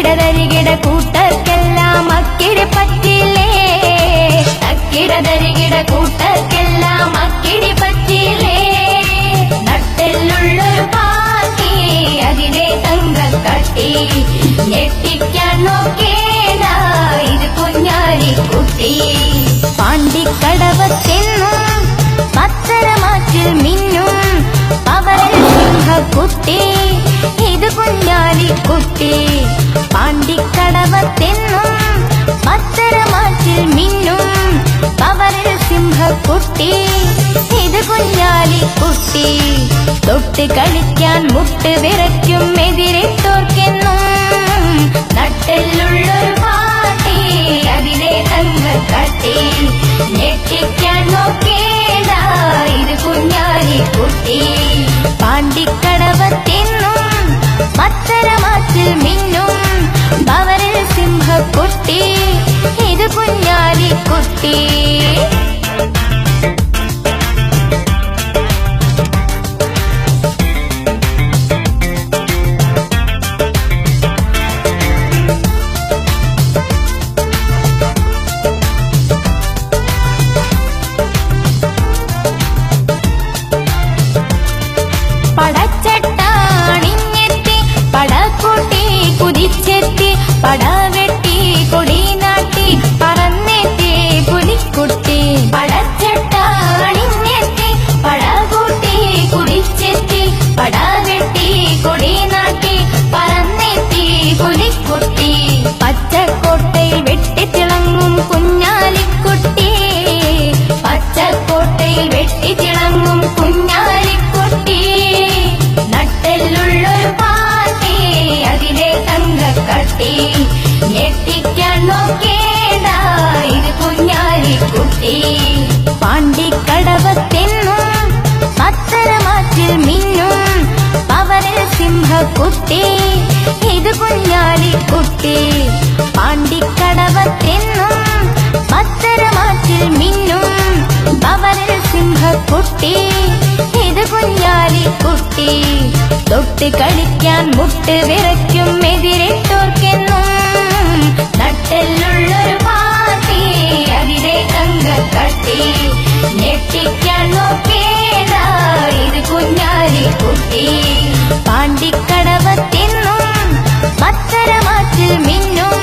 തക്കിടതരികിട കൂട്ടർക്കെല്ലാം അക്കിടി പറ്റില്ലേ, തക്കിടതരികിട കൂട്ടർക്കെല്ലാം അക്കിടി പറ്റില്ലേ. നട്ടെല്ലുള്ളൊരു പാത്തി അതിനെ തങ്കക്കട്ടി, ഞെട്ടിക്കാൻ നോക്കേണ്ട ഇത് കുഞ്ഞാലിക്കുട്ടി. പാണ്ടിക്കടവത്തെന്നും പത്തരമാറ്റിൽ മിന്നും പവരൽ സിംഹക്കുട്ടി, ഇത് കുഞ്ഞാലിക്കുട്ടി. പാണ്ടിക്കടവത്തെന്നും പത്തരമാറ്റിൽ മിന്നും പവരൽ സിംഹക്കുട്ടി, ഇത് കുഞ്ഞാലിക്കുട്ടി. തൊട്ട് കളിക്കാൻ മുട്ട് വിറയ്ക്കും എതിരിട്ടോർക്കെന്നും നട്ടെല്ലുള്ളൊരു പാട്ടി അതിനെ തങ്കക്കട്ടി, ഞെട്ടിക്കാൻ നോക്കേണ്ട ഇത് കുഞ്ഞാലിക്കുട്ടി. പാണ്ടിക്കടവത്തെന്നും പത്തരമാറ്റിൽ മിന്നും പവരൽ സിംഹക്കുട്ടി, ഇത് കുഞ്ഞാലിക്കുട്ടി. പടച്ചട്ടാണിഞ്ഞെത്തി പടക്കൂട്ടി കുതിച്ചെത്തി, പടവെട്ടി കൊടി നാട്ടി പറന്നെത്തി പുലിക്കുട്ടി. പടച്ചട്ടാണിഞ്ഞെത്തി പടകൂട്ടി കുതിച്ചെത്തി, പടവെട്ടി കൊടി നാട്ടി പറന്നെത്തി പുലിക്കുട്ടി. പച്ചക്കോട്ടയിൽ വെട്ടിത്തിളങ്ങും കുഞ്ഞാലിക്കുട്ടി, പച്ചക്കോട്ടയിൽ വെട്ടിത്തിളങ്ങും കുഞ്ഞാലിക്കുട്ടി. നട്ടെല്ലുള്ളൊരു പാട്ടി അതിനെ തങ്കക്കട്ടി, ഞെട്ടിക്കാൻ നോക്കേണ്ട ഇത് കുഞ്ഞാലിക്കുട്ടി. പാണ്ടിക്കടവത്തെന്നും പത്തരമാറ്റിൽ മിന്നും പവരൽ സിംഹക്കുട്ടി, ഇത് കുഞ്ഞാലിക്കുട്ടി. പാണ്ടിക്കടവത്തെന്നും പത്തരമാറ്റിൽ മിന്നും പവരൽ സിംഹക്കുട്ടി, ഇത് കുഞ്ഞാലിക്കുട്ടി. തൊട്ട് കളിക്കാൻ മുട്ട് വിറയ്ക്കും എതിരിട്ടോർക്കെന്നും നട്ടെല്ലുള്ളൊരു പാട്ടി അതിനെ തങ്കക്കട്ടി, ഞെട്ടിക്കാൻ നോക്കേണ്ട ഇത് കുഞ്ഞാലിക്കുട്ടി. പാണ്ടിക്കടവത്തെന്നും പത്തരമാറ്റിൽ മിന്നും